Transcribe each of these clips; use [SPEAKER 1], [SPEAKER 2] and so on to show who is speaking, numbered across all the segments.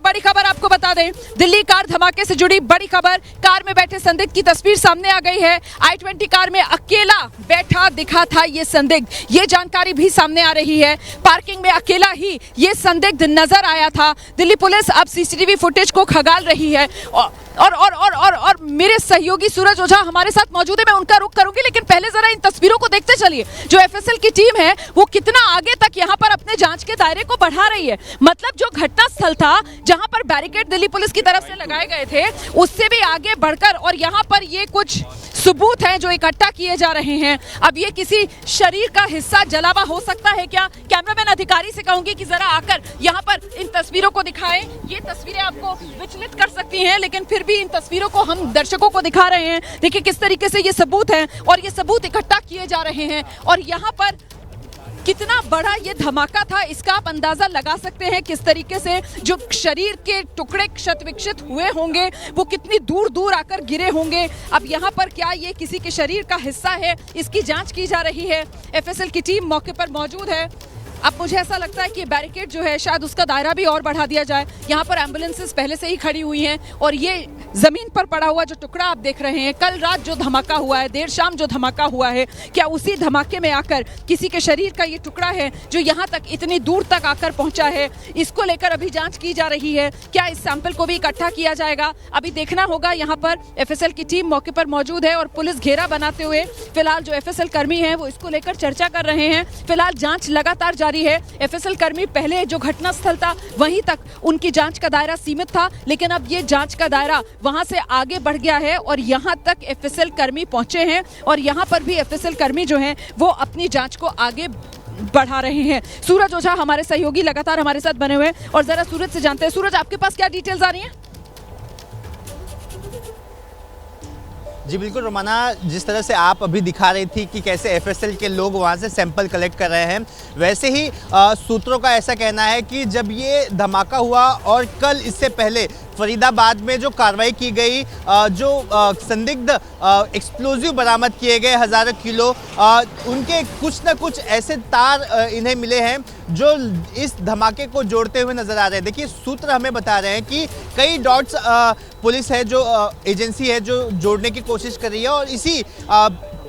[SPEAKER 1] बड़ी खबर आपको बता दें, दिल्ली कार धमाके से जुड़ी बड़ी खबर। कार में बैठे संदिग्ध की तस्वीर सामने आ गई है। i20 कार में अकेला बैठा दिखा था ये संदिग्ध, ये जानकारी भी सामने आ रही है। पार्किंग में अकेला ही ये संदिग्ध नजर आया था। दिल्ली पुलिस अब सीसीटीवी फुटेज को खंगाल रही है और मेरे सहयोगी सूरज ओझा हमारे साथ मौजूद है। मैं उनका रुख करूंगी, लेकिन पहले जरा इन तस्वीरों को देखते चलिए। जो एफएसएल की टीम है वो कितना आगे तक यहाँ पर अपने जांच के दायरे को बढ़ा रही है। मतलब जो घटना स्थल था जहां पर बैरिकेड दिल्ली पुलिस की तरफ से लगाए गए थे, उससे भी आगे बढ़कर और यहाँ पर ये कुछ सबूत हैं जो इकट्ठा किए जा रहे हैं। अब ये किसी शरीर का हिस्सा जला हुआ हो सकता है क्या? कैमरामैन अधिकारी से कहूंगी कि जरा आकर यहाँ पर इन तस्वीरों को दिखाएं। ये तस्वीरें आपको विचलित कर सकती हैं, लेकिन फिर भी इन तस्वीरों को हम दर्शकों को दिखा रहे हैं। देखिए किस तरीके से ये सबूत हैं और ये सबूत इकट्ठा किए जा रहे हैं। और यहाँ पर कितना बड़ा ये धमाका था इसका आप अंदाजा लगा सकते हैं। किस तरीके से जो शरीर के टुकड़े क्षत विक्षत हुए होंगे वो कितनी दूर दूर आकर गिरे होंगे। अब यहाँ पर क्या ये किसी के शरीर का हिस्सा है, इसकी जांच की जा रही है। एफएसएल की टीम मौके पर मौजूद है। अब मुझे ऐसा लगता है कि बैरिकेड जो है शायद उसका दायरा भी और बढ़ा दिया जाए। यहाँ पर एम्बुलेंसेस पहले से ही खड़ी हुई हैं और ये जमीन पर पड़ा हुआ जो टुकड़ा आप देख रहे हैं, कल रात जो धमाका हुआ है, देर शाम जो धमाका हुआ है, क्या उसी धमाके में आकर किसी के शरीर का ये टुकड़ा है जो यहाँ तक इतनी दूर तक आकर पहुंचा है? इसको लेकर अभी जांच की जा रही है। क्या इस सैंपल को भी इकट्ठा किया जाएगा? अभी देखना होगा। यहाँ पर एफएसएल की टीम मौके पर मौजूद है और पुलिस घेरा बनाते हुए फिलहाल जो एफएसएल कर्मी है वो इसको लेकर चर्चा कर रहे हैं। फिलहाल जांच लगातार जारी है। एफएसएल कर्मी पहले जो घटना स्थल था वहीं तक उनकी जांच का दायरा सीमित था, लेकिन अब ये जांच का दायरा वहां से आगे बढ़ गया है और यहां तक एफएसएल कर्मी पहुंचे हैं और यहां पर भी एफएसएल कर्मी जो हैं वो अपनी जांच को आगे बढ़ा रहे हैं। सूरज ओझा हमारे सहयोगी लगातार हमारे साथ बने हुए हैं और जरा सूरज से जानते हैं। सूरज, आपके पास क्या डिटेल्स आ रही हैं?
[SPEAKER 2] जी बिल्कुल रोमाना, जिस तरह से आप अभी दिखा रही थी कि कैसे एफएसएल के लोग वहाँ से सैंपल कलेक्ट कर रहे हैं, वैसे ही सूत्रों का ऐसा कहना है कि जब ये धमाका हुआ और कल इससे पहले फरीदाबाद में जो कार्रवाई की गई, जो संदिग्ध एक्सप्लोजिव बरामद किए गए हज़ारों किलो, उनके कुछ ना कुछ ऐसे तार इन्हें मिले हैं जो इस धमाके को जोड़ते हुए नजर आ रहे हैं। देखिए सूत्र हमें बता रहे हैं कि कई डॉट्स पुलिस है जो एजेंसी है जो जोड़ने की कोशिश कर रही है और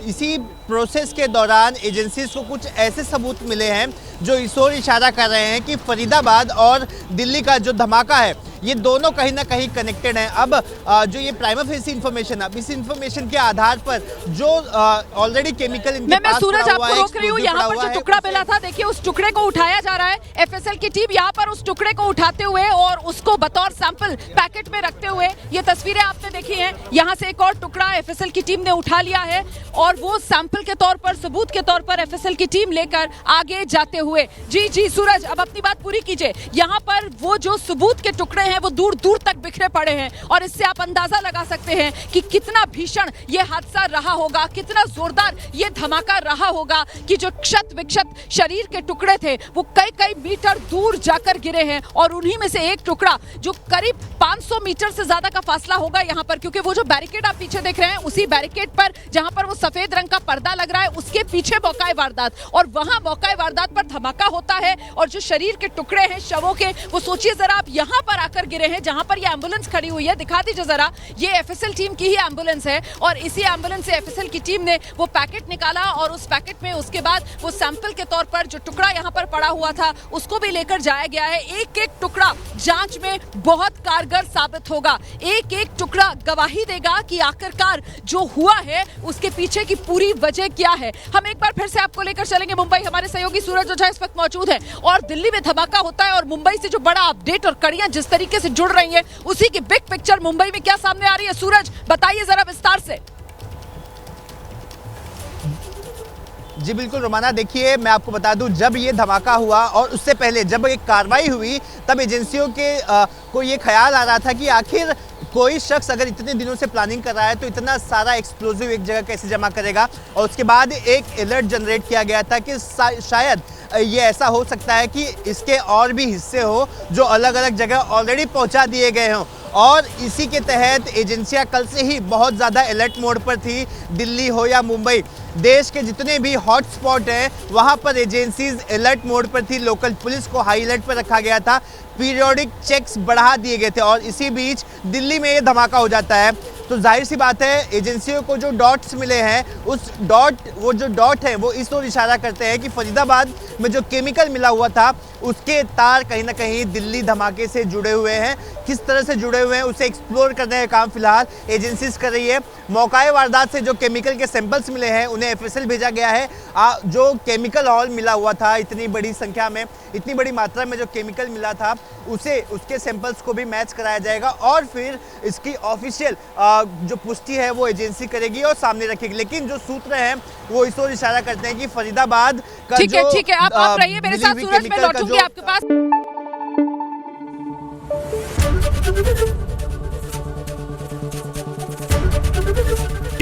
[SPEAKER 2] इसी प्रोसेस के दौरान एजेंसीज को कुछ ऐसे सबूत मिले हैं जो इस ओर इशारा कर रहे हैं कि फरीदाबाद और दिल्ली का जो धमाका है ये दोनों कहीं ना कहीं कनेक्टेड हैं। अब जो ये प्राइमा फेसी इन्फॉर्मेशन, अब इस इन्फॉर्मेशन के आधार पर जो ऑलरेडी केमिकल इनके पास
[SPEAKER 1] मैं सूरज आपको रोक रही हूँ। यहाँ पर जो टुकड़ा मिला था, देखिए उस टुकड़े को उठाया जा रहा है। एफएसएल की टीम यहाँ पर उस टुकड़े को उठाते हुए और उसको बतौर सैंपल पैकेट में रखते हुए, ये तस्वीरें आपने देखी हैं। यहाँ से एक और टुकड़ा एफएसएल की टीम ने उठा लिया है और वो सैंपल के तौर पर, सबूत के तौर पर एफएसएल की टीम लेकर आगे जाते हुए। जी सूरज, अब अपनी बात पूरी कीजिए। यहाँ पर वो जो सबूत के टुकड़े हैं वो दूर दूर तक बिखरे पड़े हैं और इससे आप अंदाजा लगा सकते हैं कि कितना भीषण ये हादसा रहा होगा, कितना जोरदार ये धमाका रहा होगा कि जो क्षत विक्षत शरीर के टुकड़े थे वो कई कई मीटर दूर जाकर गिरे हैं और उन्हीं में से एक टुकड़ा जो करीब 500 मीटर से ज्यादा का फासला होगा यहाँ पर, क्योंकि वो जो बैरिकेड आप पीछे देख रहे हैं उसी बैरिकेड पर जहां पर वो सफेद रंग का पर्दा लग रहा है उसके पीछे मौका वारदात, और वहां मौका वारदात पर धमाका होता है और जो शरीर के टुकड़े हैं शवों के, वो सोचिए जरा आप यहाँ पर आकर गिरे हैं जहां पर ये एम्बुलेंस खड़ी हुई है। दिखा दीजिए जरा, ये एफएसएल टीम की ही एम्बुलेंस है और इसी एम्बुलेंस से एफएसएल की टीम ने वो पैकेट निकाला और उस पैकेट में उसके बाद वो सैंपल के तौर पर जो टुकड़ा यहाँ पर पड़ा हुआ था उसको भी लेकर जाया गया है। एक एक टुकड़ा जांच में बहुत कारगर साबित होगा, एक एक टुकड़ा गवाही देगा कि आखिरकार जो हुआ है उसके पीछे की पूरी वजह क्या है। हम एक बार फिर से आपको लेकर चलेंगे मुंबई। हमारे सहयोगी सूरज ओझा इस वक्त मौजूद है और दिल्ली में धमाका होता है और मुंबई से जो बड़ा अपडेट और कड़ियां जिस तरीके से जुड़ रही हैं उसी की बिग पिक्चर मुंबई में क्या सामने आ रही है, सूरज बताइए जरा विस्तार से।
[SPEAKER 2] जी बिल्कुल रोमाना, देखिए मैं आपको बता दूं, जब ये धमाका हुआ और उससे पहले जब एक कार्रवाई हुई तब एजेंसियों के को ये ख्याल आ रहा था कि आखिर कोई शख्स अगर इतने दिनों से प्लानिंग कर रहा है तो इतना सारा एक्सप्लोजिव एक जगह कैसे जमा करेगा, और उसके बाद एक अलर्ट जनरेट किया गया था कि शायद ये ऐसा हो सकता है कि इसके और भी हिस्से हो जो अलग अलग जगह ऑलरेडी पहुंचा दिए गए हों। और इसी के तहत एजेंसियां कल से ही बहुत ज़्यादा अलर्ट मोड पर थी। दिल्ली हो या मुंबई, देश के जितने भी हॉटस्पॉट हैं वहां पर एजेंसीज अलर्ट मोड पर थी। लोकल पुलिस को हाई अलर्ट पर रखा गया था, पीरियोडिक चेक्स बढ़ा दिए गए थे और इसी बीच दिल्ली में ये धमाका हो जाता है। तो जाहिर सी बात है, एजेंसियों को जो डॉट्स मिले हैं वो जो डॉट है वो इस ओर इशारा करते हैं कि फरीदाबाद में जो केमिकल मिला हुआ था उसके तार कहीं ना कहीं दिल्ली धमाके से जुड़े हुए हैं। किस तरह से जुड़े हुए हैं उसे एक्सप्लोर करने का काम फिलहाल एजेंसीज कर रही है। मौकाए वारदात से जो केमिकल के सैंपल्स मिले हैं उन्हें एफएसएल भेजा गया है। जो केमिकल ऑयल मिला हुआ था, इतनी बड़ी संख्या में, इतनी बड़ी मात्रा में जो केमिकल मिला था उसके सैंपल्स को भी मैच कराया जाएगा और फिर इसकी ऑफिशियल जो पुष्टि है वो एजेंसी करेगी और सामने रखेगी। लेकिन जो सूत्र हैं वो इस ओर इशारा करते हैं कि फरीदाबाद का
[SPEAKER 1] ठीक है, आप रहिए मेरे साथ, सूरज मैं लौटूंगी आपके पास।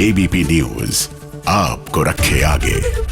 [SPEAKER 3] एबीपी न्यूज आपको रखे आगे।